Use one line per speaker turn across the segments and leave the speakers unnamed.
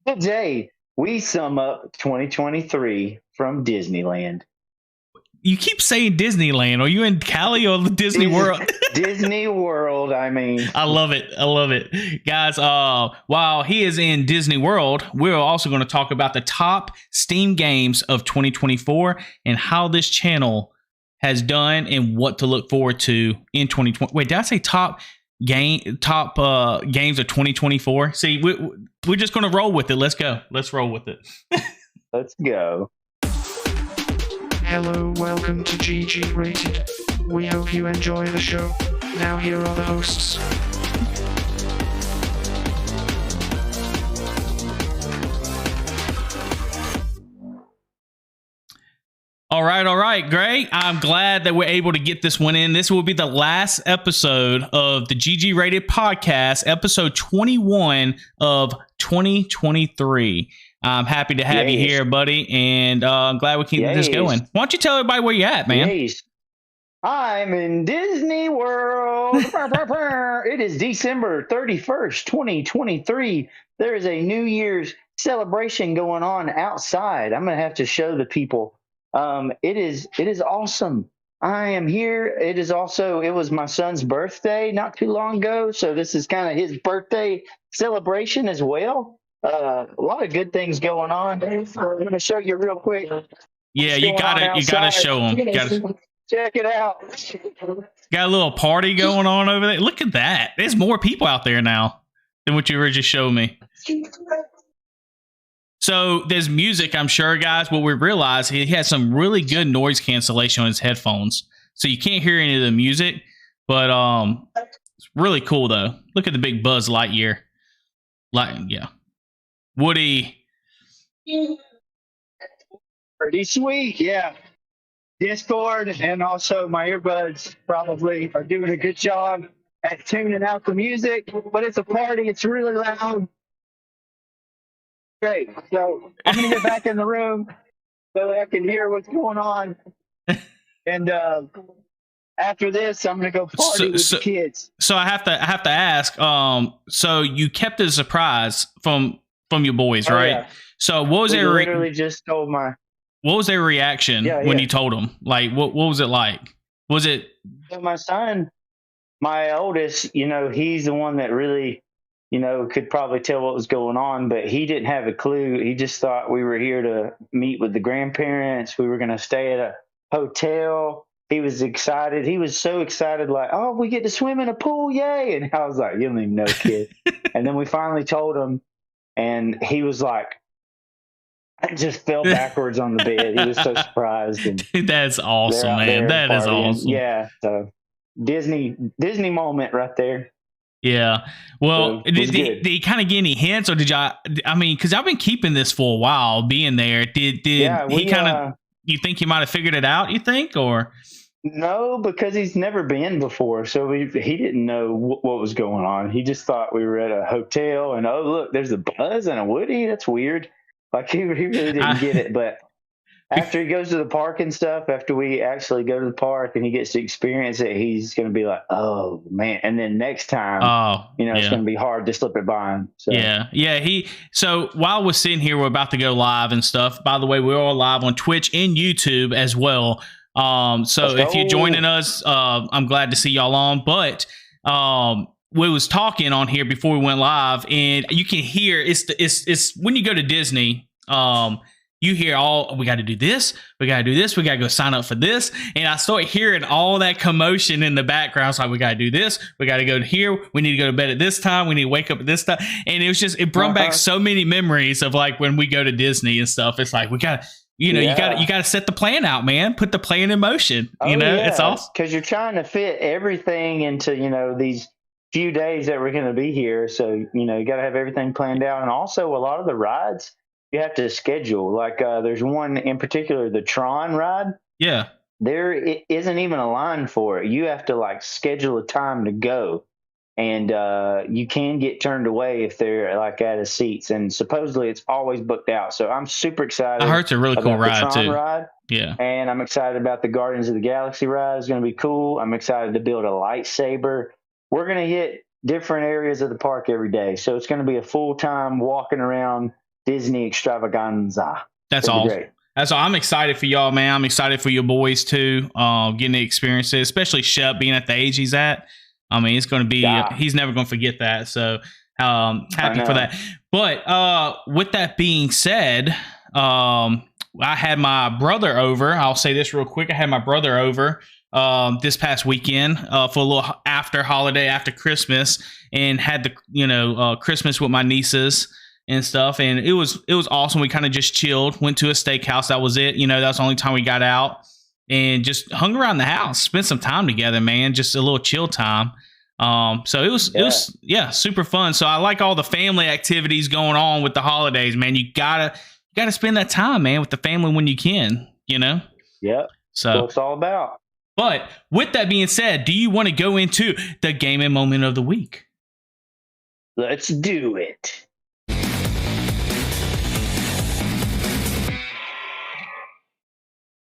Today, we sum up 2023 from Disneyland.
You keep saying Disneyland. Are you in Cali or Disney World?
Disney World, I mean.
I love it. Guys, while he is in Disney World, we're also going to talk about the top Steam games of 2024 and how this channel has done and what to look forward to in 2020. Wait, did I say top games of 2024? See, we're just going to roll with it. Let's go. Let's roll with it.
Let's go.
Hello, welcome to GGRated. We hope you enjoy the show. Now here are the hosts.
All right, Gray. I'm glad that we're able to get this one in. This will be the last episode of the GG-Rated Podcast, episode 21 of 2023. I'm happy to have you here, buddy, and I'm glad we keep this going. Why don't you tell everybody where you're at, man?
Yes. I'm in Disney World. It is December 31st, 2023. There is a New Year's celebration going on outside. I'm going to have to show the people. It is awesome. I am here. It was my son's birthday not too long ago, so this is kind of his birthday celebration as well. A lot of good things going on. I'm going to show you real quick.
Yeah, you gotta show them.
Check it out.
Got a little party going on over there. Look at that. There's more people out there now than what you were just showing me. So there's music, I'm sure, guys. What we realized, he has some really good noise cancellation on his headphones, so you can't hear any of the music. But it's really cool though. Look at the big Buzz Lightyear. Woody.
Pretty sweet, yeah. Discord and also my earbuds probably are doing a good job at tuning out the music, but it's a party. It's really loud. Great. So I'm going to get back in the room so that I can hear what's going on. And after this, I'm going to go party with the kids.
So I have to ask, so you kept it a surprise from your boys, right? Yeah. So what was their
literally just told my...
What was their reaction when you told them? Like, what was it like? Was it...
My son, my oldest, he's the one that really, could probably tell what was going on, but he didn't have a clue. He just thought we were here to meet with the grandparents. We were going to stay at a hotel. He was excited. He was so excited, like, oh, we get to swim in a pool, yay. And I was like, you don't even know, kid. And then we finally told him, and he was like, I just fell backwards on the bed. He was so surprised. And
that's awesome, man. That is awesome.
Yeah. So Disney moment right there.
Yeah. Well, so did he kind of get any hints, or did y'all? I mean, because I've been keeping this for a while, being there. Did he kind of? You think he might have figured it out? You think, or?
No, because he's never been before, so he didn't know what was going on. He just thought we were at a hotel, and oh look, there's a Buzz and a Woody. That's weird. Like he really didn't get it, but after he goes to the park and stuff, after we actually go to the park and he gets to experience it, he's going to be like, oh man. And then next time, it's going to be hard to slip it by him. So.
Yeah. So while we're sitting here, we're about to go live and stuff. By the way, we're all live on Twitch and YouTube as well. So if you're joining us, I'm glad to see y'all on, but, we was talking on here before we went live, and you can hear it's when you go to Disney, you hear we got to do this, we got to do this, we got to go sign up for this, and I start hearing all that commotion in the background. It's like, we got to do this, we got to go to here, we need to go to bed at this time, we need to wake up at this time, and it brought back so many memories of like when we go to Disney and stuff. It's like we got to. You got to set the plan out, man. Put the plan in motion. It's awesome
because you're trying to fit everything into these few days that we're going to be here. So, you got to have everything planned out. And also a lot of the rides you have to schedule. Like there's one in particular, the Tron ride.
Yeah.
There isn't even a line for it. You have to like schedule a time to go. And you can get turned away if they're like out of seats. And supposedly it's always booked out. So I'm super excited.
I heard it's a really cool ride
the Tron
too.
Ride.
Yeah.
And I'm excited about the Guardians of the Galaxy ride. It's going to be cool. I'm excited to build a lightsaber. We're going to hit different areas of the park every day. So it's going to be a full-time walking around Disney extravaganza.
That's
It'll be
awesome.
great.
That's all. I'm excited for y'all, man. I'm excited for your boys too, getting the experiences, especially Shep being at the age he's at. I mean, it's going to be, he's never going to forget that. So happy for that. But with that being said, I had my brother over. I'll say this real quick. I had my brother over this past weekend for a little after holiday, after Christmas, and had the Christmas with my nieces and stuff, and it was awesome. We kind of just chilled, went to a steakhouse. That was it. That was the only time we got out, and just hung around the house, spent some time together, man. Just a little chill time. So it was super fun. So I like all the family activities going on with the holidays, man. You gotta spend that time, man, with the family when you can.
Yep.
So
that's what it's all about.
But with that being said, do you want to go into the gaming moment of the week?
Let's do it.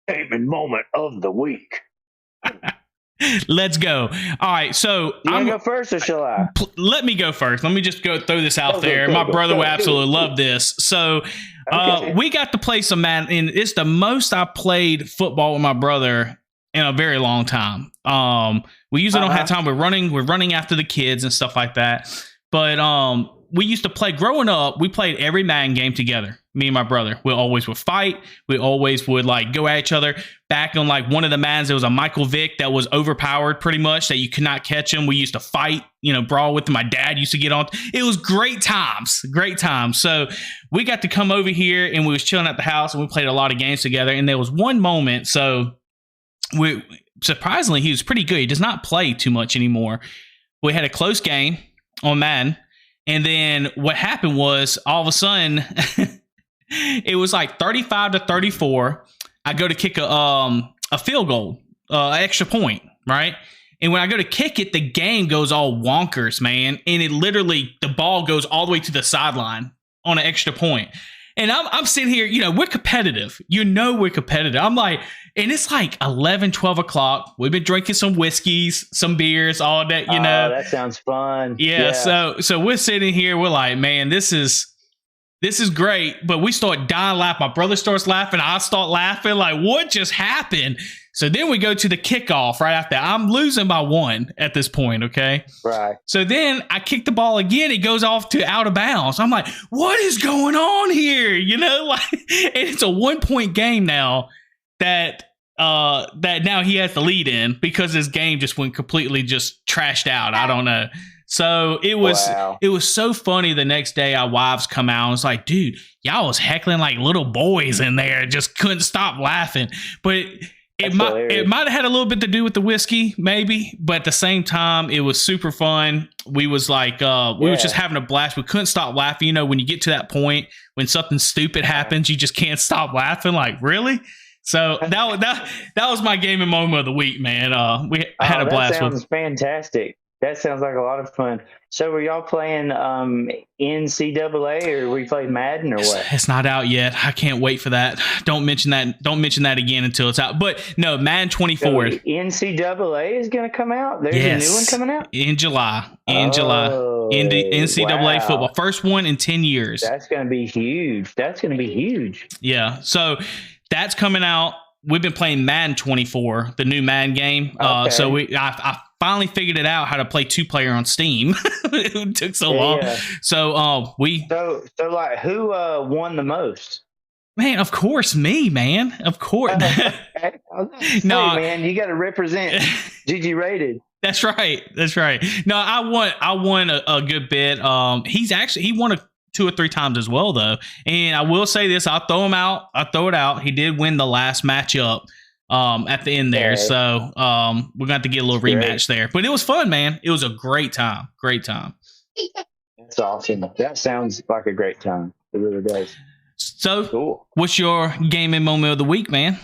Gaming moment of the week.
Let's go. All right, so
you want to go first, or shall I?
Let me go first. Let me just throw this out there. My brother would absolutely love this. So we got to play some Madden, and it's the most I played football with my brother in a very long time. We usually don't have time. We're running after the kids and stuff like that. But we used to play growing up. We played every Madden game together. Me and my brother. We always would fight. We always would go at each other. Back on one of the Maddens, there was a Michael Vick that was overpowered pretty much, that you could not catch him. We used to fight, brawl with him. My dad used to get on. It was great times. So we got to come over here, and we was chilling at the house, and we played a lot of games together. And there was one moment. So surprisingly, he was pretty good. He does not play too much anymore. We had a close game on Madden. And then what happened was, all of a sudden, it was 35-34. I go to kick a field goal, extra point, right? And when I go to kick it, the game goes all wonkers, man. And it literally, the ball goes all the way to the sideline on an extra point. And I'm sitting here, we're competitive. We're competitive. I'm like, and it's 11, 12 o'clock. We've been drinking some whiskeys, some beers, all that,
Oh, that sounds fun.
Yeah. So we're sitting here. We're like, man, this is great. But we start dying laughing. My brother starts laughing. I start laughing. What just happened? So then we go to the kickoff right after. I'm losing by 1 at this point, okay?
Right.
So then I kick the ball again. It goes off to out of bounds. I'm like, what is going on here? And it's a 1-point game now that now he has the lead in, because his game just went completely just trashed out. I don't know. So it was so funny. The next day, our wives come out and it's like, dude, y'all was heckling like little boys in there. Just couldn't stop laughing. But it might have had a little bit to do with the whiskey, maybe. But at the same time, it was super fun. We was we was just having a blast. We couldn't stop laughing. When you get to that point when something stupid happens, you just can't stop laughing. Really? So that was my gaming moment of the week, man. I had a blast.
That sounds fantastic. That sounds like a lot of fun. So were y'all playing NCAA, or were you playing Madden, or what?
It's not out yet. I can't wait for that. Don't mention that again until it's out. But no, Madden 24. So
NCAA is going to come out? There's a new one coming out?
In July. NCAA football. First one in 10 years.
That's going to be huge.
Yeah. So that's coming out. We've been playing Madden 24, the new Madden game. So I finally figured it out how to play 2-player on Steam. It took so long. Yeah. So
who won the most?
Man, of course, me, man. Of course.
No, man, you got to represent GGRated.
That's right. No, I won a good bit. He won 2 or 3 times as well, though. And I will say this: I'll throw it out. He did win the last matchup at the end there. So we're gonna have to get a little rematch there. But it was fun, man. It was a great time.
That's awesome. That sounds like a great time. It really does.
So
cool.
What's your gaming moment of the week, man?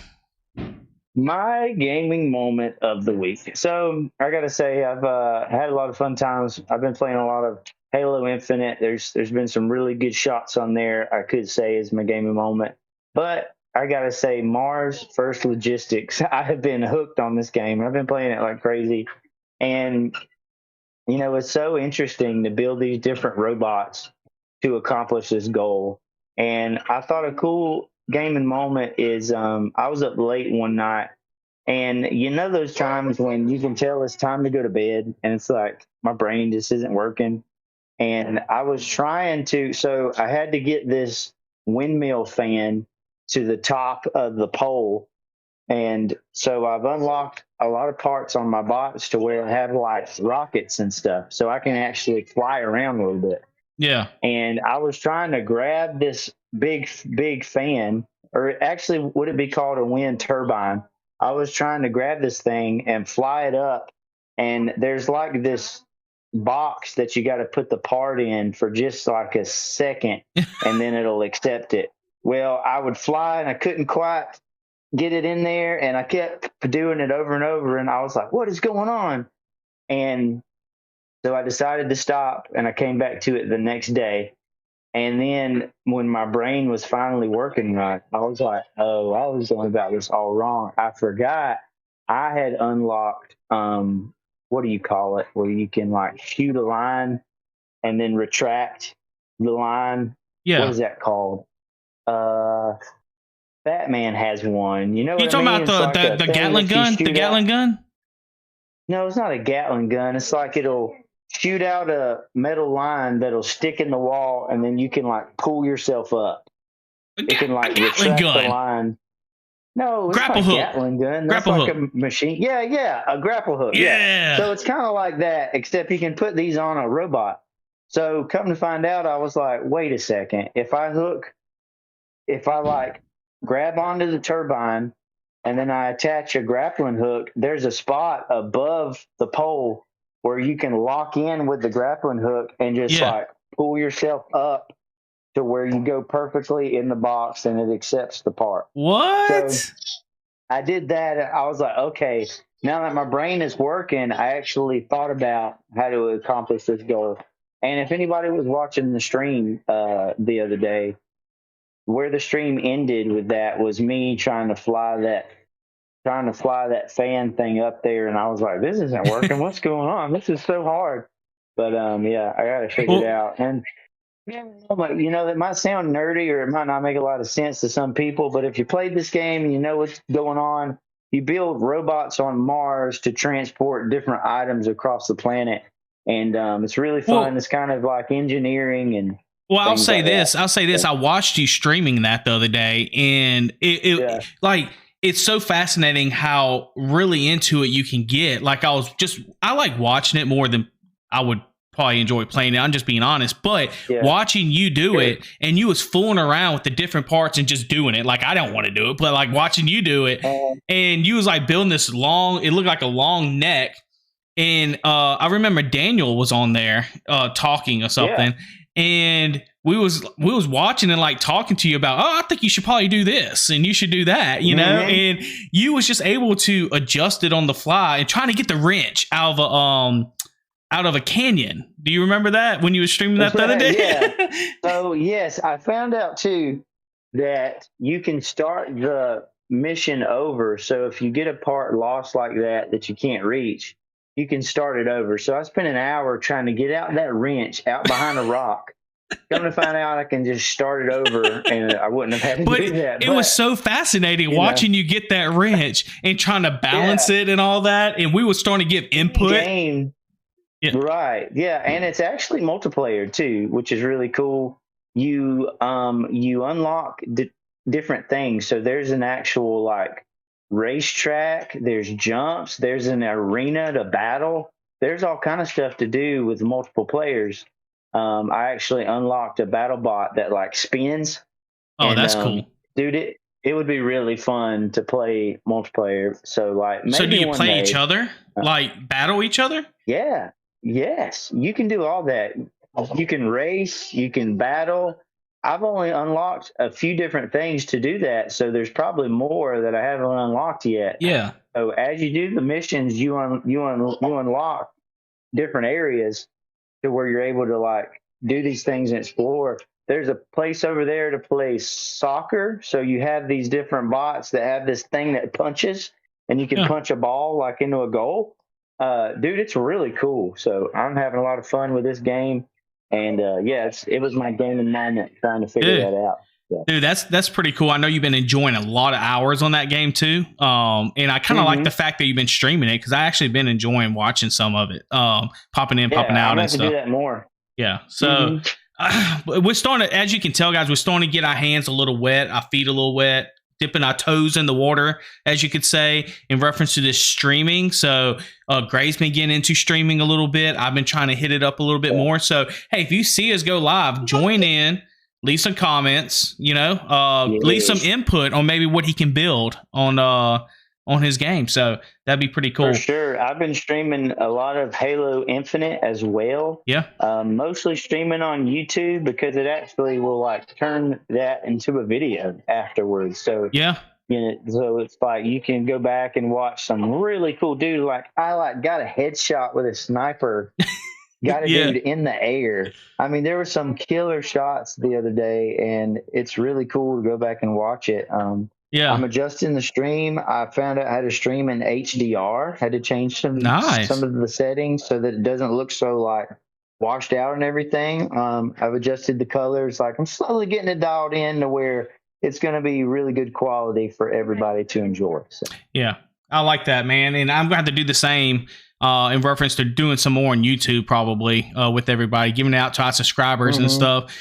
My gaming moment of the week. So I gotta say, I've had a lot of fun times. I've been playing a lot of Halo Infinite. There's been some really good shots on there, I could say, is my gaming moment. But I gotta say, Mars First Logistics, I have been hooked on this game. I've been playing it like crazy. And, it's so interesting to build these different robots to accomplish this goal. And I thought a cool gaming moment is I was up late one night, and you know those times when you can tell it's time to go to bed, and it's like my brain just isn't working. And I was trying to, so I had to get this windmill fan to the top of the pole. And so I've unlocked a lot of parts on my box to where I have like rockets and stuff, so I can actually fly around a little bit.
Yeah.
And I was trying to grab this big fan, or actually, would it be called a wind turbine? I was trying to grab this thing and fly it up. And there's like this box that you got to put the part in for just like a second, and then it'll accept it. Well, I would fly and I couldn't quite get it in there, and I kept doing it over and over, and I was like, what is going on? And so I decided to stop, and I came back to it the next day. And then when my brain was finally working right, I was like, oh, I was going about this all wrong. I forgot I had unlocked, what do you call it, where you can like shoot a line and then retract the line.
Yeah.
What is that called? Batman has one. You know what
You talking
I mean?
about the Gatling gun? The Gatling gun?
No, it's not a Gatling gun. It's like it'll shoot out a metal line that'll stick in the wall, and then you can like pull yourself up. It can like retract the line. No, it's
grapple
not
hook.
a Gatling gun. That's
Grapple
like
hook.
a machine. Yeah, a grapple hook.
Yeah.
So it's kind of like that, except you can put these on a robot. So come to find out, I was like, wait a second. If I like grab onto the turbine and then I attach a grappling hook, there's a spot above the pole where you can lock in with the grappling hook and just like pull yourself up to where you go perfectly in the box and it accepts the part.
What?
So I did that. I was like, okay, now that my brain is working, I actually thought about how to accomplish this goal. And if anybody was watching the stream the other day, where the stream ended with that was me trying to fly that fan thing up there, and I was like, this isn't working. What's going on? This is so hard. But yeah, I gotta figure it out. And you know, that might sound nerdy or it might not make a lot of sense to some people, but if you played this game and you know what's going on, you build robots on Mars to transport different items across the planet. And it's really fun. Well, it's kind of like engineering and
I'll say this. I watched you streaming that the other day, and it like it's so fascinating how really into it you can get. Like I like watching it more than I would probably enjoy playing it. I'm just being honest, but watching you do it, and you was fooling around with the different parts and just doing it. Like I don't want to do it, but like watching you do it, and you was like building this long. It looked like a long neck, and I remember Daniel was on there talking or something. And we was watching and like talking to you about, I think you should probably do this and you should do that, you know. And you was just able to adjust it on the fly and trying to get the wrench out of a canyon. Do you remember that when you were streaming that the other day?
Yeah. So yes, I found out too that you can start the mission over. So if you get a part lost like that you can't reach, you can start it over. So I spent an hour trying to get out that wrench out behind a rock. Come to find out I can just start it over and I wouldn't have had to do that.
It was so fascinating watching you get that wrench and trying to balance it and all that. And we were starting to give input.
Right. Yeah. And it's actually multiplayer too, which is really cool. You unlock different things. So there's an actual like racetrack, there's jumps, there's an arena to battle. There's all kind of stuff to do with multiple players. I actually unlocked a battle bot that like spins.
Oh, that's cool.
Dude, it would be really fun to play multiplayer. So like maybe
do you
one
play
day,
each other? Like battle each other?
Yeah. Yes. You can do all that. You can race, you can battle. I've only unlocked a few different things to do that, so there's probably more that I haven't unlocked yet.
Yeah.
So as you do the missions, you unlock different areas to where you're able to like do these things and explore. There's a place over there to play soccer, so you have these different bots that have this thing that punches, and you can punch a ball like into a goal. Dude, it's really cool. So I'm having a lot of fun with this game. And it was my gaming moment trying to figure that out. So.
Dude, that's pretty cool. I know you've been enjoying a lot of hours on that game too. And I kind of like the fact that you've been streaming it because I actually been enjoying watching some of it, popping in, popping out, and stuff.
To do that more.
Yeah. So we're starting to, as you can tell, guys, we're starting to get our hands a little wet, our feet a little wet, dipping our toes in the water, as you could say, in reference to this streaming. So Gray's been getting into streaming a little bit. I've been trying to hit it up a little bit more. So, hey, if you see us go live, join in, leave some comments, leave some input on maybe what he can build on his game. So that'd be pretty cool.
For sure. I've been streaming a lot of Halo Infinite as well.
Yeah.
Mostly streaming on YouTube because it actually will turn that into a video afterwards. So
yeah.
So it's like you can go back and watch some really cool dude. I got a headshot with a sniper. Got a dude in the air. I mean, there were some killer shots the other day, and it's really cool to go back and watch it. I'm adjusting the stream. I found out how to stream in HDR. Had to change some of the settings so that it doesn't look so washed out and everything. I've adjusted the colors. I'm slowly getting it dialed in to where it's going to be really good quality for everybody to enjoy. So.
Yeah, I like that, man. And I'm going to have to do the same in reference to doing some more on YouTube, probably with everybody, giving it out to our subscribers and stuff.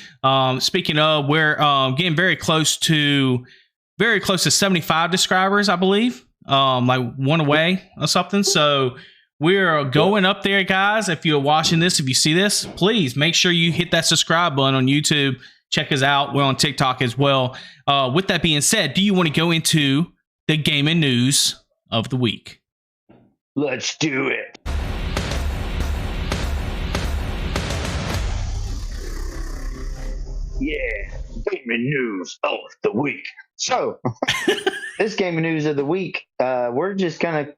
Speaking of, we're getting very close to 75 subscribers, I believe, one away or something. So we're going up there, guys. If you're watching this, if you see this, please make sure you hit that subscribe button on YouTube. Check us out. We're on TikTok as well. With that being said, do you want to go into the gaming news of the week?
Let's do it. Yeah, gaming news of the week. So, this gaming news of the week, we're just gonna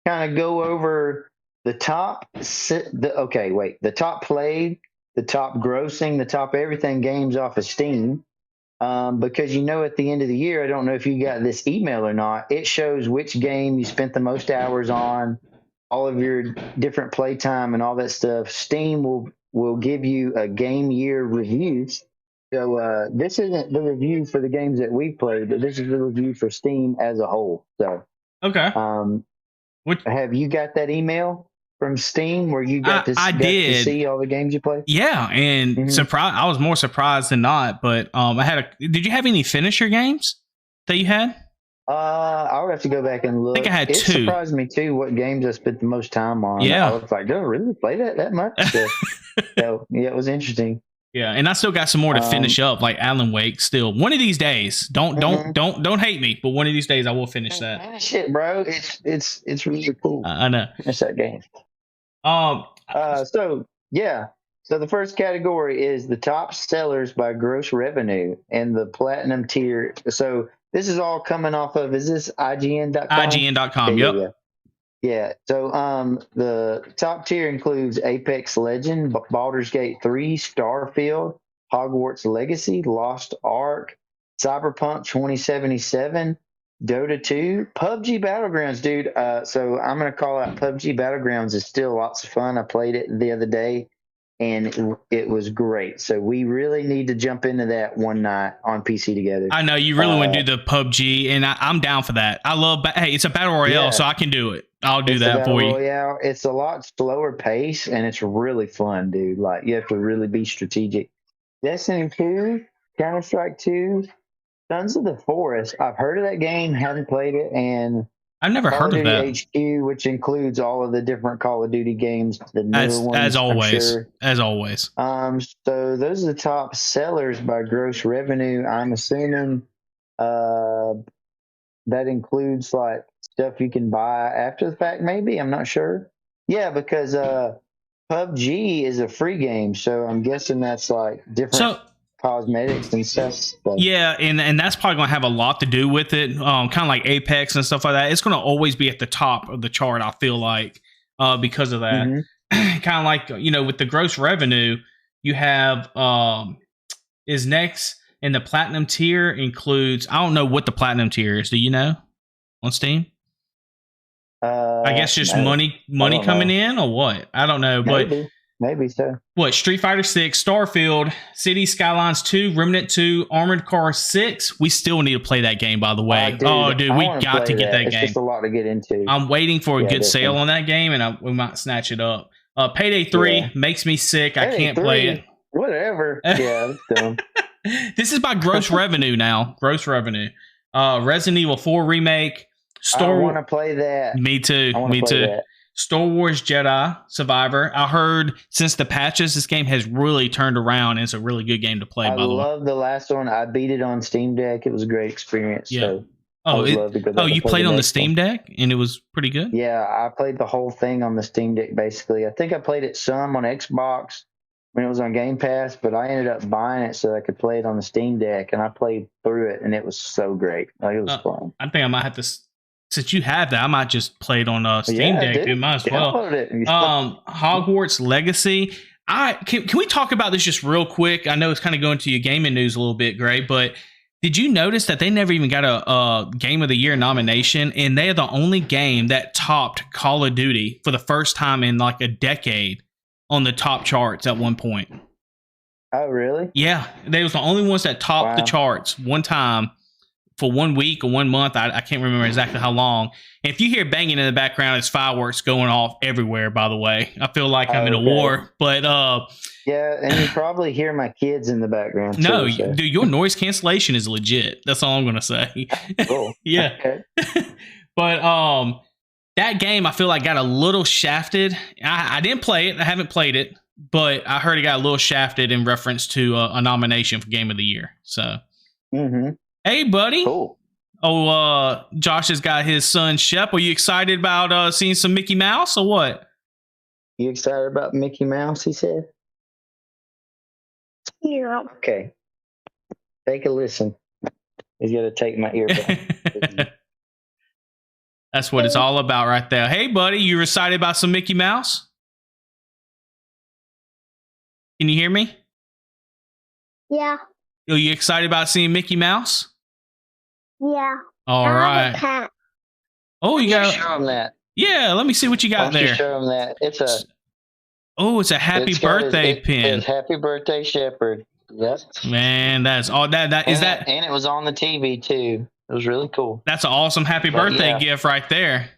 kind of go over the top, the top played, the top grossing, the top everything games off of Steam. Because at the end of the year, I don't know if you got this email or not. It shows which game you spent the most hours on, all of your different playtime and all that stuff. Steam will give you a game year review. So this isn't the review for the games that we played, but this is the review for Steam as a whole. So
okay.
Have you got that email from Steam where you got to see all the games you played?
Yeah, and I was more surprised than not. But did you have any finisher games that you had?
I would have to go back and look.
I think I had
two.
It
surprised me too what games I spent the most time on.
Yeah.
I was like, do I really play that much? So yeah, it was interesting.
Yeah, and I still got some more to finish up, like Alan Wake. Still, one of these days, don't hate me, but one of these days I will finish that.
Shit, bro, it's really cool.
I know.
Finish that game. So the first category is the top sellers by gross revenue and the platinum tier. So this is all coming off of, is this IGN.com?
IGN.com, yep.
Yeah. So the top tier includes Apex Legend, Baldur's Gate 3, Starfield, Hogwarts Legacy, Lost Ark, Cyberpunk 2077, Dota 2, PUBG Battlegrounds, dude. So I'm going to call out PUBG Battlegrounds is still lots of fun. I played it the other day, and it was great. So we really need to jump into that one night on PC together.
I know you really want to do the PUBG, and I'm down for that. I love. Hey, it's a battle royale, so I can do it. I'll do that for you. Royale.
It's a lot slower pace, and it's really fun, dude. You have to really be strategic. Destiny 2, Counter-Strike 2, Sons of the Forest. I've heard of that game, haven't played it, and
I've never heard of that.
HQ, which includes all of the different Call of Duty games, the newer ones.
As always,
sure.
As always.
So those are the top sellers by gross revenue. I'm assuming that includes stuff you can buy after the fact. Maybe, I'm not sure. Yeah, because PUBG is a free game, so I'm guessing that's different. Cosmetics and stuff.
Yeah, and that's probably going to have a lot to do with it. Kind of like Apex and stuff like that. It's going to always be at the top of the chart, I feel like, because of that. Kind of like, with the gross revenue, you have is next, and the platinum tier includes, I don't know what the platinum tier is. Do you know on Steam? I guess just money coming in or what? I don't know,
maybe. Maybe so.
What? Street Fighter 6, Starfield, City Skylines 2, Remnant 2, Armored Car 6. We still need to play that game, by the way. Dude, we got to get that game.
It's just a lot to get into.
I'm waiting for a good sale on that game, and we might snatch it up. Payday 3 makes me sick. I can't play it.
Whatever. Yeah, that's dumb.
This is by gross revenue now. Gross revenue. Resident Evil 4 remake.
I want to play that.
Me too. Me too. That. Star Wars Jedi Survivor. I heard since the patches, this game has really turned around. And it's a really good game to play.
I love the last one. I beat it on Steam Deck. It was a great experience. Yeah. So
you played on the Steam Deck and it was pretty good?
Yeah, I played the whole thing on the Steam Deck, basically. I think I played it some on Xbox when it was on Game Pass, but I ended up buying it so I could play it on the Steam Deck, and I played through it, and it was so great. Like, it was fun.
I think I might have to, since you have that, I might just play it on Steam Deck. Dude, might as well. Hogwarts Legacy. Can we talk about this just real quick? I know it's kind of going to your gaming news a little bit, Gray, but did you notice that they never even got a Game of the Year nomination, and they are the only game that topped Call of Duty for the first time in like a decade on the top charts at one point?
Oh, really?
Yeah, they was the only ones that topped the charts one time for 1 week or 1 month. I can't remember exactly how long. And if you hear banging in the background, it's fireworks going off everywhere, by the way. I feel like I'm in a war, but
yeah, and you probably hear my kids in the background.
No,
too, so.
Dude, your noise cancellation is legit. That's all I'm going to say.
Cool.
Yeah. Okay. But that game, I feel like got a little shafted. I didn't play it. I haven't played it, but I heard it got a little shafted in reference to a nomination for Game of the Year. So, Hey, buddy.
Cool.
Josh has got his son, Shep. Are you excited about seeing some Mickey Mouse or what?
You excited about Mickey Mouse, he said? Yeah. Okay. Take a listen. He's going to take my earbud.
That's what it's all about right there. Hey, buddy, you excited about some Mickey Mouse? Can you hear me?
Yeah.
Are you excited about seeing Mickey Mouse?
Yeah.
All right. Oh, you got.
Show him that.
Yeah, let me see what you got there.
Show him that. It's a
happy birthday pin.
It's happy birthday, Shepherd. Yep.
Man, that's all that is. That
and it was on the TV too. It was really cool.
That's an awesome happy birthday gift right there.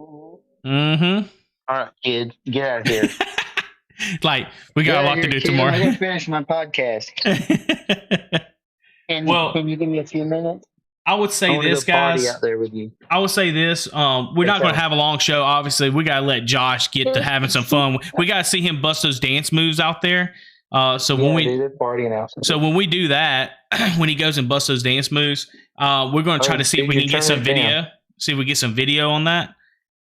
Mm-hmm.
All right, kid, get out of here.
Like, we got a lot to do tomorrow.
I'm going to finish my podcast. Can you give me a few minutes?
I would say this, guys.
Out there with you.
I would say this. We're not going to have a long show. Obviously, we got to let Josh get to having some fun. We got to see him bust those dance moves out there. So when we do that, when he goes and busts those dance moves, we're going to try to see if we can get some video. See if we get some video on that,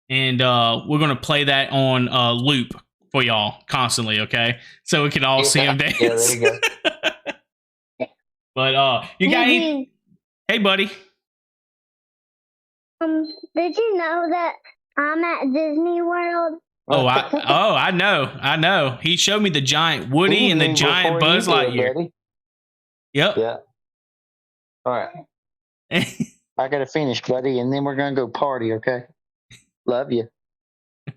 and we're going to play that on loop for y'all constantly. Okay, so we can all see him dance.
Yeah, there you go.
But you got any? Hey, buddy.
Did you know that I'm at Disney World?
I know. He showed me the giant Woody and the giant Buzz Lightyear. Yep.
Yeah. All right. I gotta finish, buddy, and then we're gonna go party. Okay. Love you.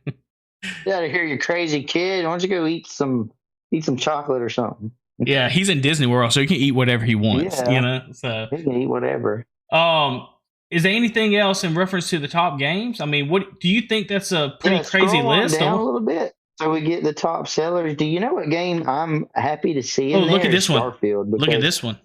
Get out of here, you crazy kid. Why don't you go eat some chocolate or something?
Yeah, he's in Disney World, so he can eat whatever he wants.
Yeah.
You know, so
he can eat whatever.
Is there anything else in reference to the top games? I mean, what do you think? That's a pretty crazy list.
Down a little bit, so we get the top sellers. Do you know what game I'm happy to see?
Look at this one.
Starfield.
Look at this one.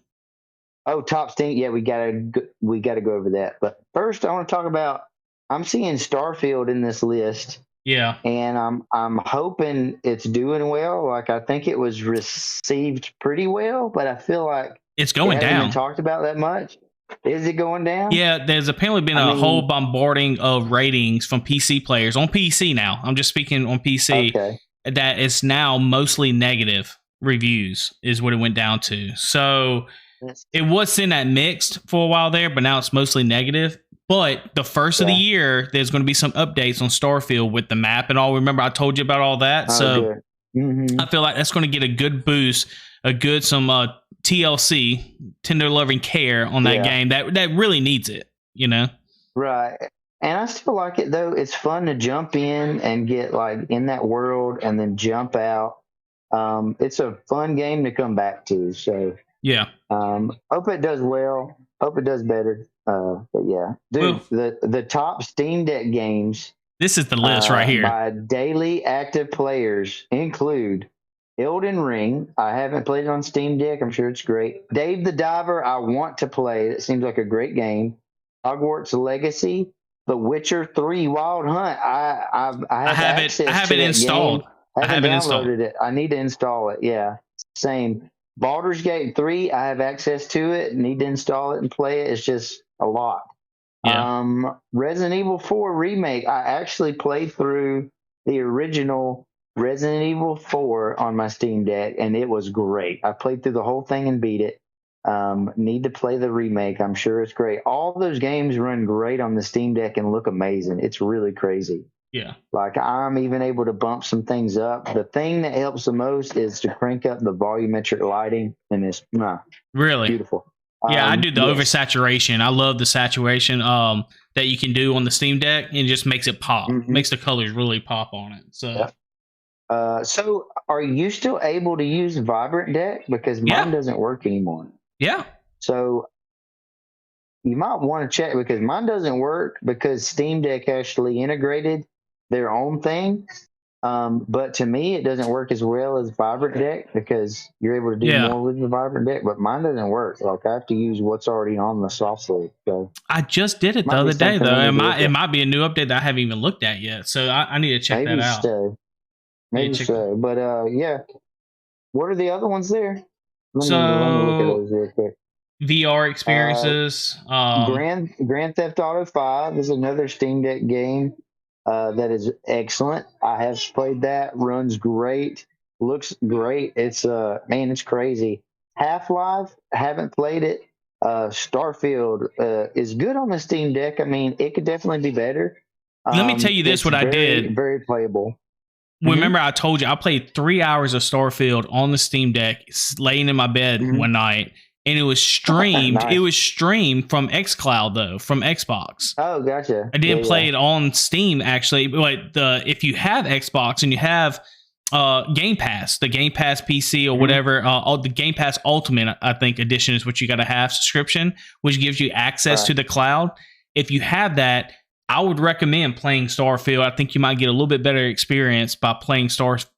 Oh, top Steam. Yeah, we gotta go over that. But first, I want to talk about. I'm seeing Starfield in this list.
Yeah,
and I'm hoping it's doing well. Like, I think it was received pretty well, but I feel like
it's going down.
Been talked about that much. Is it going down?
Yeah, there's apparently been a whole bombarding of ratings from PC players on PC now. I'm just speaking on PC.
Okay.
That it's now mostly negative reviews is what it went down to. So it was sitting at mixed for a while there, but now it's mostly negative. But the first of the year, there's going to be some updates on Starfield with the map and all. Remember, I told you about all that. So I feel like that's going to get a good boost, some TLC, tender loving care on that game that really needs it, you know?
Right. And I still like it though. It's fun to jump in and get like in that world and then jump out. It's a fun game to come back to. So
Yeah.
hope it does well. Hope it does better. But yeah, dude, the top Steam Deck games.
This is the list right here.
By daily active players include Elden Ring. I haven't played it on Steam Deck. I'm sure it's great. Dave the Diver. I want to play. It seems like a great game. Hogwarts Legacy. The Witcher 3 Wild Hunt. I have it
installed.
I haven't downloaded it. I need to install it. Yeah, same. Baldur's Gate 3. I have access to it. Need to install it and play it. It's just a lot. Yeah. Resident Evil 4 Remake. I actually played through the original Resident Evil 4 on my Steam Deck, and it was great. I played through the whole thing and beat it. Need to play the remake. I'm sure it's great. All those games run great on the Steam Deck and look amazing. It's really crazy.
Yeah.
Like I'm even able to bump some things up. The thing that helps the most is to crank up the volumetric lighting, and it's
really
beautiful.
Yeah, I do the oversaturation. I love the saturation that you can do on the Steam Deck. It just makes it pop. Makes the colors really pop on it. So,
so are you still able to use Vibrant Deck? Because mine doesn't work anymore.
Yeah.
So you might want to check because mine doesn't work because Steam Deck actually integrated their own thing. But to me, it doesn't work as well as Vibrant Deck because you're able to do more with the Vibrant Deck, but mine doesn't work. Like I have to use what's already on the software. So
I just did it the other day, though. It might be a new update that I haven't even looked at yet. So I need to check that out.
Maybe so. But yeah. What are the other ones there? Let me look at those real quick.
VR experiences.
Grand Theft Auto 5 is another Steam Deck game. That is excellent. I have played that. Runs great. Looks great. It's it's crazy. Half-Life, haven't played it. Starfield is good on the Steam Deck. I mean, it could definitely be better.
Let me tell you this: what I did.
Very playable.
Remember, I told you I played 3 hours of Starfield on the Steam Deck, laying in my bed one night. And it was streamed. Nice. It was streamed from xCloud though, from Xbox.
Oh, gotcha.
I didn't play it on Steam actually, but if you have Xbox and you have Game Pass, the Game Pass PC or whatever, the Game Pass Ultimate, I think edition is what you got to have subscription, which gives you access to the cloud. If you have that, I would recommend playing Starfield. I think you might get a little bit better experience by playing Starfield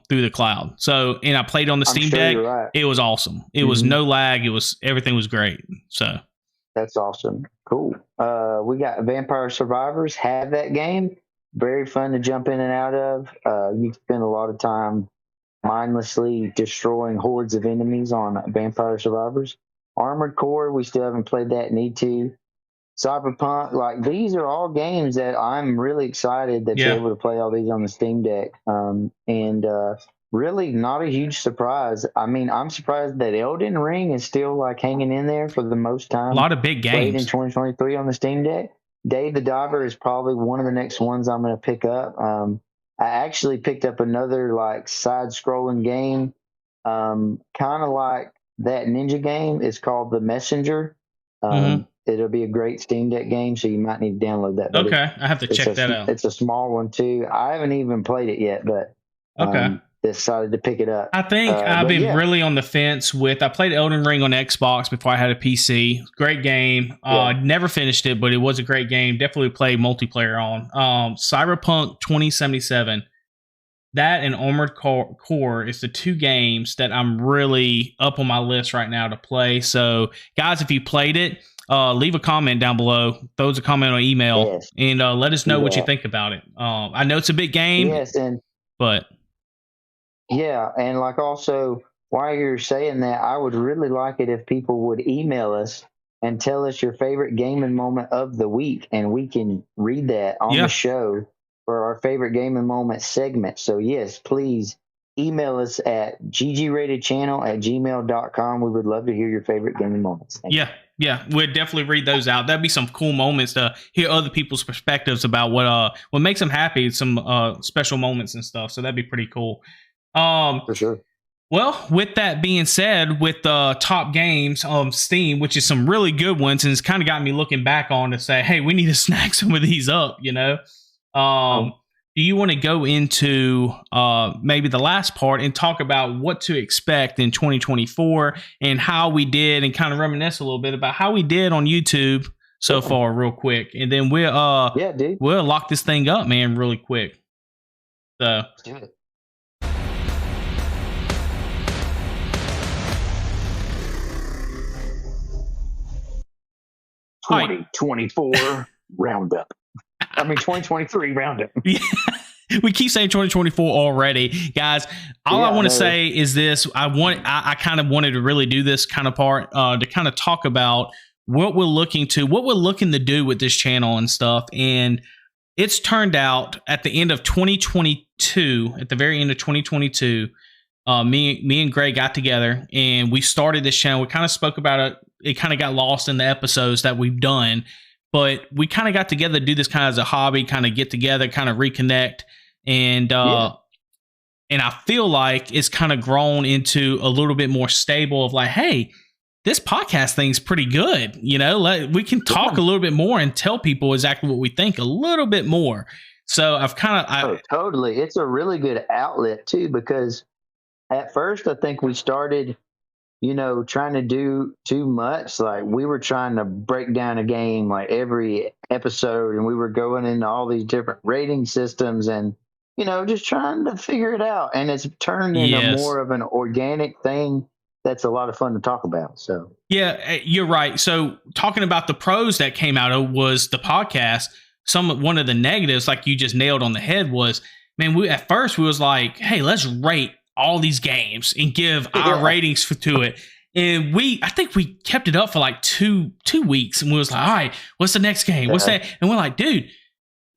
through the cloud. So, and I played on the Steam Deck. Right. It was awesome. It was no lag. Everything was great. So
that's awesome. Cool. We got Vampire Survivors. Have that game. Very fun to jump in and out of. You spend a lot of time mindlessly destroying hordes of enemies on Vampire Survivors. Armored Core. We still haven't played that. Need to. Cyberpunk, like these are all games that I'm really excited that you're able to play all these on the Steam Deck. And really not a huge surprise. I mean, I'm surprised that Elden Ring is still like hanging in there for the most time.
A lot of big games
played in 2023 on the Steam Deck. Dave the Diver is probably one of the next ones I'm going to pick up. I actually picked up another like side-scrolling game, kind of like that ninja game. It's called The Messenger. It'll be a great Steam Deck game, so you might need to download that.
Okay, I have to check that out.
It's a small one too. I haven't even played it yet, but decided to pick it up.
I think I've been really on the fence with. I played Elden Ring on Xbox before I had a PC. Great game. Never finished it, but it was a great game. Definitely played multiplayer on. Cyberpunk 2077. That and Armored Core is the two games that I'm really up on my list right now to play. So, guys, if you played it, leave a comment down below. Throw us a comment on email and let us know what you think about it. I know it's a big game.
Yes, and like also while you're saying that, I would really like it if people would email us and tell us your favorite gaming moment of the week, and we can read that on the show for our favorite gaming moment segment. So yes, please email us at ggratedchannel@gmail.com. We would love to hear your favorite gaming moments. Thank you.
Yeah, we'd definitely read those out. That'd be some cool moments to hear other people's perspectives about what makes them happy, some special moments and stuff. So that'd be pretty cool.
For sure.
Well, with that being said, with the top games on Steam, which is some really good ones, and it's kind of got me looking back on to say, hey, we need to snack some of these up, you know? Do you want to go into maybe the last part and talk about what to expect in 2024 and how we did, and kind of reminisce a little bit about how we did on YouTube so far real quick? And then we'll lock this thing up, man, really quick. So
let's do it. 2024 roundup. I mean, 2023 roundup.
Yeah. We keep saying 2024 already, guys. All I want to say is this: I kind of wanted to really do this kind of part to kind of talk about what we're looking to do with this channel and stuff. And it's turned out at the end of 2022, at the very end of 2022, me and Gray got together and we started this channel. We kind of spoke about it. It kind of got lost in the episodes that we've done, but we kind of got together to do this kind of as a hobby, kind of get together, kind of reconnect. And I feel like it's kind of grown into a little bit more stable of like, hey, this podcast thing's pretty good. You know, like we can talk a little bit more and tell people exactly what we think a little bit more. So
totally. It's a really good outlet too, because at first I think we started, you know, trying to do too much. Like we were trying to break down a game like every episode, and we were going into all these different rating systems and, you know, just trying to figure it out. And it's turned into more of an organic thing that's a lot of fun to talk about. So
yeah, you're right. So talking about the pros that came out of was the podcast. One of the negatives, like you just nailed on the head, was, man, at first we was like, hey, let's rate all these games and give our ratings to it. And I think we kept it up for like two weeks, and we was like, all right, what's the next game? What's that? And we're like, dude,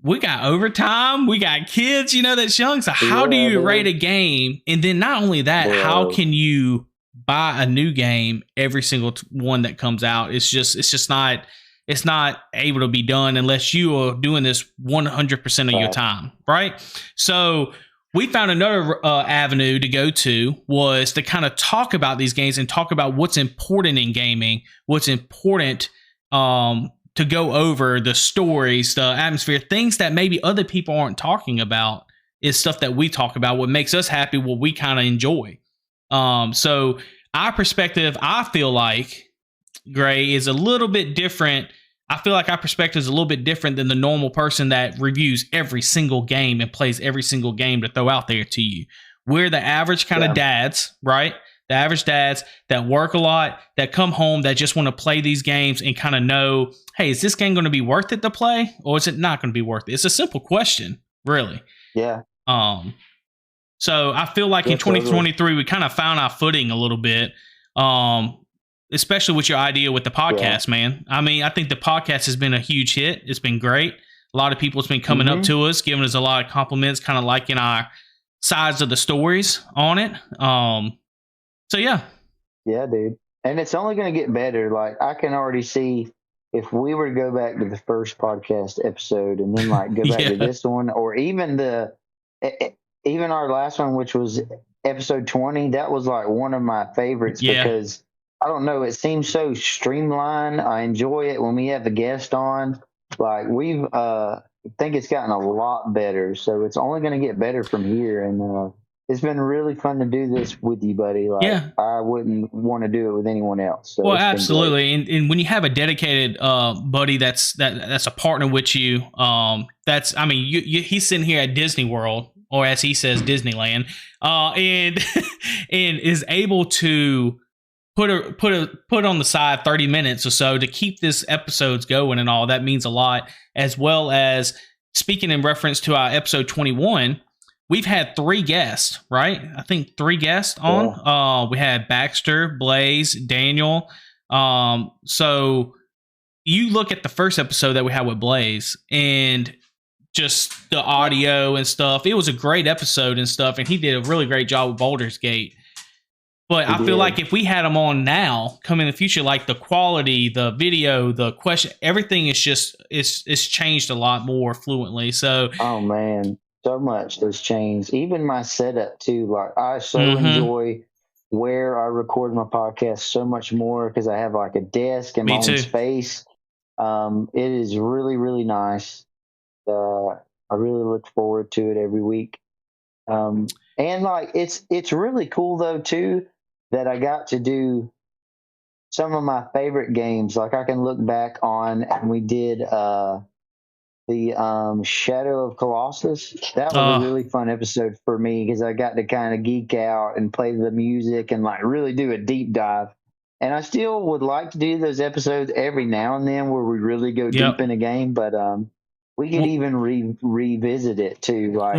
we got overtime, we got kids, you know, that's young. So how do you rate a game? And then not only that, how can you buy a new game every single one that comes out? It's not able to be done unless you are doing this 100% of your time, right? So we found another avenue to go to was to kind of talk about these games and talk about what's important in gaming, what's important to go over, the stories, the atmosphere, things that maybe other people aren't talking about is stuff that we talk about, what makes us happy, what we kind of enjoy. So our perspective, I feel like, Gray, is a little bit different. I feel like our perspective is a little bit different than the normal person that reviews every single game and plays every single game to throw out there to you. We're the average kind of dads, right? The average dads that work a lot, that come home, that just want to play these games and kind of know, hey, is this game going to be worth it to play, or is it not going to be worth it? It's a simple question, really.
Yeah.
So I feel like in 2023, we kind of found our footing a little bit. Especially with your idea with the podcast, man. I mean, I think the podcast has been a huge hit. It's been great. A lot of people have been coming up to us, giving us a lot of compliments, kind of liking our sides of the stories on it. So, yeah.
Yeah, dude. And it's only going to get better. Like, I can already see if we were to go back to the first podcast episode and then, like, go back to this one, or even even our last one, which was episode 20, that was, like, one of my favorites because I don't know. It seems so streamlined. I enjoy it when we have a guest on. Like I think it's gotten a lot better. So it's only going to get better from here. And it's been really fun to do this with you, buddy. Like I wouldn't want to do it with anyone else. So
well, absolutely. And when you have a dedicated buddy that's a partner with you, he's sitting here at Disney World, or as he says, Disneyland, and is able to put on the side 30 minutes or so to keep this episodes going and all that means a lot. As well as speaking in reference to our episode 21, we've had 3 guests, right? I think 3 guests on. We had Baxter, Blaze, Daniel. So you look at the first episode that we had with Blaze and just the audio and stuff. It was a great episode and stuff, and he did a really great job with Baldur's Gate. But I feel like if we had them on now, come in the future, like the quality, the video, the question, everything is just it's changed a lot more fluently. So,
oh man, so much has changed. Even my setup too. Like I so enjoy where I record my podcast so much more because I have like a desk and my
Me
own
too.
space. It is really, really nice. I really look forward to it every week. And like it's really cool though too that I got to do some of my favorite games. Like I can look back on, and we did the Shadow of Colossus. That was a really fun episode for me because I got to kind of geek out and play the music and like really do a deep dive. And I still would like to do those episodes every now and then where we really go deep in a game, but we could even revisit it too. Like,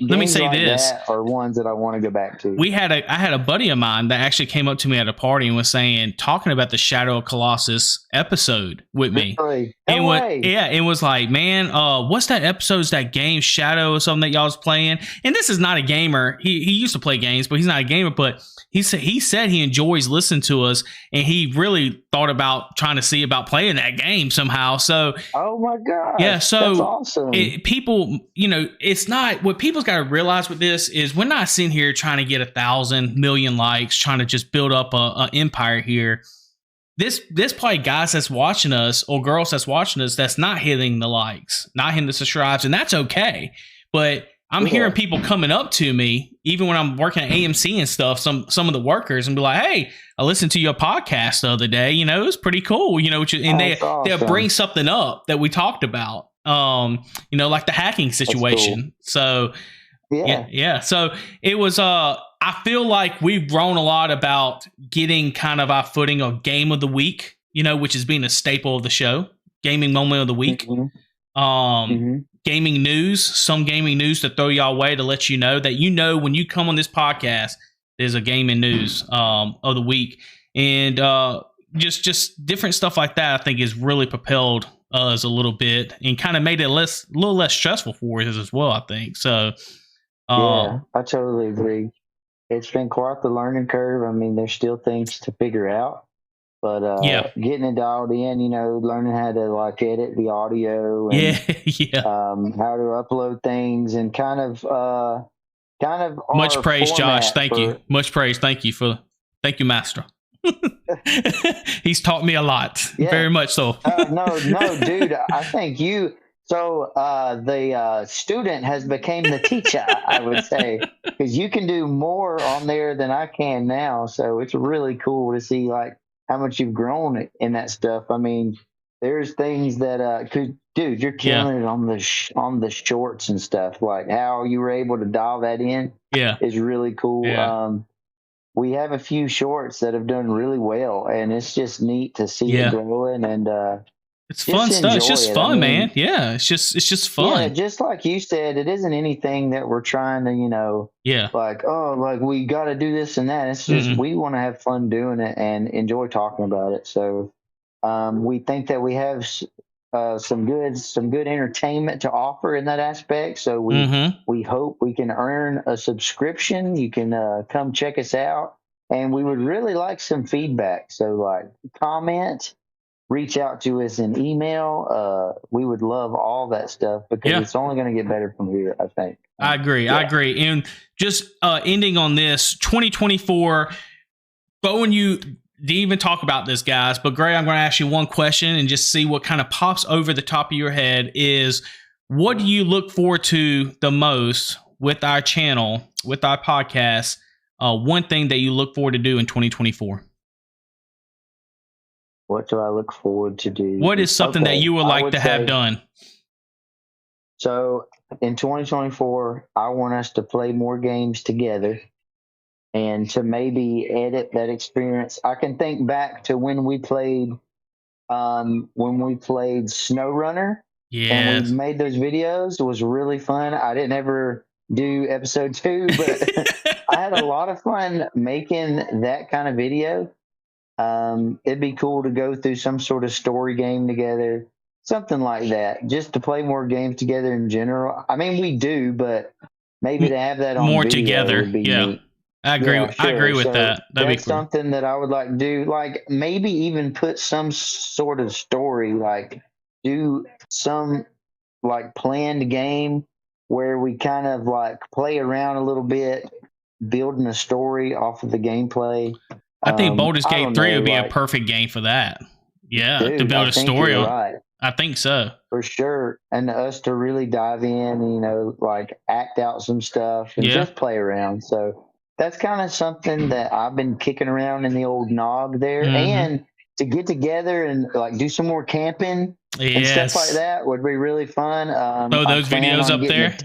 let me say
like
this:
that are ones that I want to go back to.
I had a buddy of mine that actually came up to me at a party and was talking about the Shadow of Colossus episode with me.
Really?
And
No
it was like, man, what's that episode? Is that game Shadow or something that y'all was playing? And this is not a gamer. He used to play games, but he's not a gamer. But he said he enjoys listening to us, and he really thought about trying to see about playing that game somehow. So,
oh my god,
yeah, so
that's awesome.
People, it's not what people's got to realize with this is we're not sitting here trying to get 1,000 million likes, trying to just build up a empire here. This probably guys that's watching us or girls that's watching us that's not hitting the likes, not hitting the subscribes, and that's okay. But I'm hearing people coming up to me, even when I'm working at AMC and stuff, some of the workers, and be like, "Hey, I listened to your podcast the other day. It was pretty cool. And they'll bring something up that we talked about, like the hacking situation.
Cool.
So yeah. So it was. I feel like we've grown a lot about getting kind of our footing of game of the week, which is being a staple of the show, gaming moment of the week. Gaming news, some gaming news to throw y'all away to let you know that when you come on this podcast, there's a gaming news of the week, and just different stuff like that. I think has really propelled us a little bit and kind of made it a little less stressful for us as well. I think so.
Yeah, I totally agree. It's been quite the learning curve. I mean, there's still things to figure out. But getting it dialed in, learning how to like edit the audio and how to upload things and kind of
much praise, Josh. Thank you. Much praise. Thank you, Master. He's taught me a lot. Very much so.
No, dude. I think you. So the student has become the teacher, I would say, because you can do more on there than I can now. So it's really cool to see like how much you've grown in that stuff. I mean, there's things that dude, you're killing it on the shorts and stuff. Like how you were able to dial that in is really cool.
Yeah.
We have a few shorts that have done really well, and it's just neat to see it growing and
it's fun stuff. It's just fun, man. Yeah, it's just fun.
Yeah, just like you said, it isn't anything that we're trying to, like we got to do this and that. It's just we want to have fun doing it and enjoy talking about it. So we think that we have some good entertainment to offer in that aspect. So we hope we can earn a subscription. You can come check us out, and we would really like some feedback. So like comment. Reach out to us in email. We would love all that stuff because it's only going to get better from here, I think.
I agree. And just ending on this, 2024, Bo and you didn't even talk about this, guys, but Gray, I'm going to ask you one question and just see what kind of pops over the top of your head is, what do you look forward to the most with our channel, with our podcast? One thing that you look forward to do in 2024?
What do I look forward to do?
What is something that you would like to have done?
So in 2024, I want us to play more games together and to maybe edit that experience. I can think back to when we played SnowRunner.
Yeah.
And we made those videos. It was really fun. I didn't ever do episode 2, but I had a lot of fun making that kind of video. It'd be cool to go through some sort of story game together, something like that, just to play more games together in general. I mean, we do, but maybe to have that on
more
video
together.
would be
Yeah,
neat.
I agree.
Yeah, sure.
I agree with
So
that. That'd be
that's
cool.
something that I would like to do. Like maybe even put some sort of story, like do some like planned game where we kind of like play around a little bit building a story off of the gameplay.
I think Baldur's Gate 3 would be a
like,
perfect game for that. Yeah,
dude,
to build a story on.
Right.
I think so.
For sure. And us to really dive in, you know, like act out some stuff and just play around. So that's kind of something that I've been kicking around in the old nog there.
Mm-hmm.
And to get together and like do some more camping and stuff like that would be really fun.
Throw those videos up there.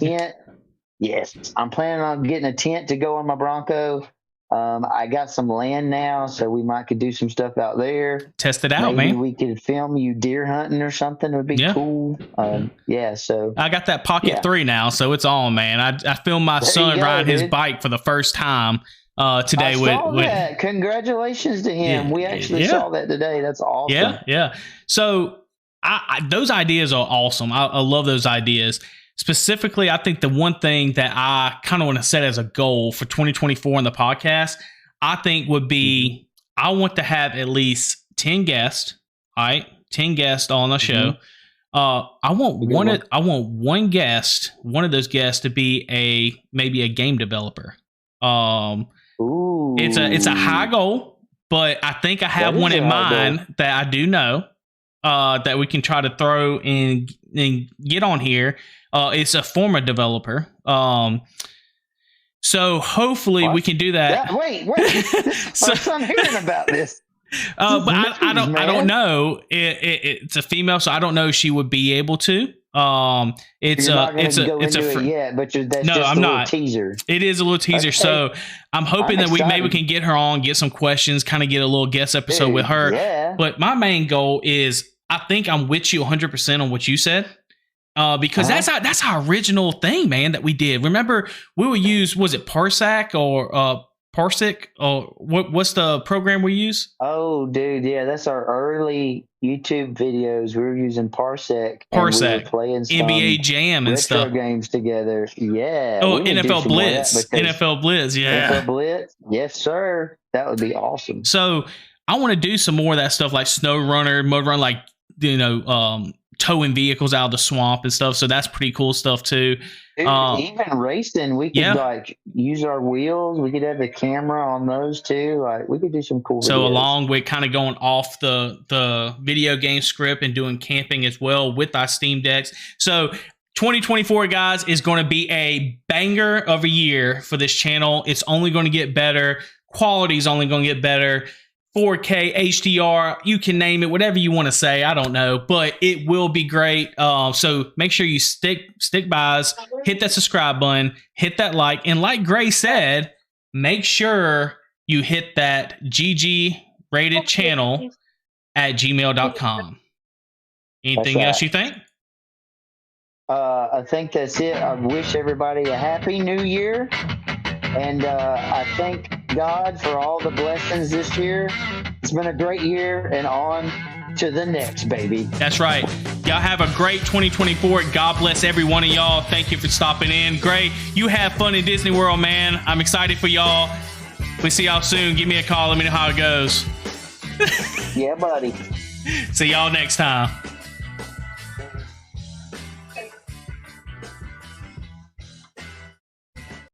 Yes. I'm planning on getting a tent to go on my Bronco. I got some land now, so we might could do some stuff out there.
Test it out,
Maybe
man.
we could film you deer hunting or something. It would be cool. So
I got that Pocket 3 now, so it's on, man. I filmed my son riding his bike for the first time today.
I saw that. Congratulations to him. We actually saw that today. That's awesome.
Yeah. So those ideas are awesome. I love those ideas. Specifically, I think the one thing that I kind of want to set as a goal for 2024 in the podcast, I think would be I want to have at least 10 guests. All right, 10 guests on the show. I want one guest, one of those guests, to be maybe a game developer. It's a high goal, but I think I have one in mind that I do know that we can try to throw and get on here. It's a former developer. So hopefully we can do that.
Wait. First I'm hearing about this.
But I don't know. It's a female, so I don't know if she would be able to. It's
I'm
not.
Teaser.
It is a little teaser. Okay. So I'm hoping that maybe we can get her on, get some questions, kind of get a little guest episode with her.
Yeah.
But my main goal is, I think I'm with you 100% on what you said. Because that's our original thing, man, that we did. Remember, we would use, was it Parsec or Parsec, or what's the program we use?
Oh, dude, yeah, that's our early YouTube videos. We were using Parsec.
Parsec,
and we were playing some
NBA Jam and stuff.
Games together. Yeah.
Oh, NFL Blitz. NFL Blitz, yeah.
NFL Blitz, yes, sir. That would be awesome.
So I want to do some more of that stuff, like Snow Runner, Mud Run, like, you know, towing vehicles out of the swamp and stuff. So that's pretty cool stuff too.
Dude, even racing, we could like use our wheels. We could have the camera on those too. Like we could do some cool.
So
videos.
Along with kind of going off the video game script and doing camping as well with our Steam Decks. So 2024, guys, is going to be a banger of a year for this channel. It's only going to get better. Quality is only going to get better. 4K, HDR, you can name it, whatever you want to say. I don't know, but it will be great. So make sure you stick by us, hit that subscribe button, hit that like, and like Gray said, make sure you hit that GGRated channel at gmail.com. Anything else you think?
I think that's it. I wish everybody a happy new year. And I thank God for all the blessings this year. It's been a great year, and on to the next, baby.
That's right. Y'all have a great 2024. God bless every one of y'all. Thank you for stopping in. Gray, you have fun in Disney World, man. I'm excited for y'all. We see y'all soon. Give me a call. Let me know how it goes.
Yeah, buddy.
See y'all next time.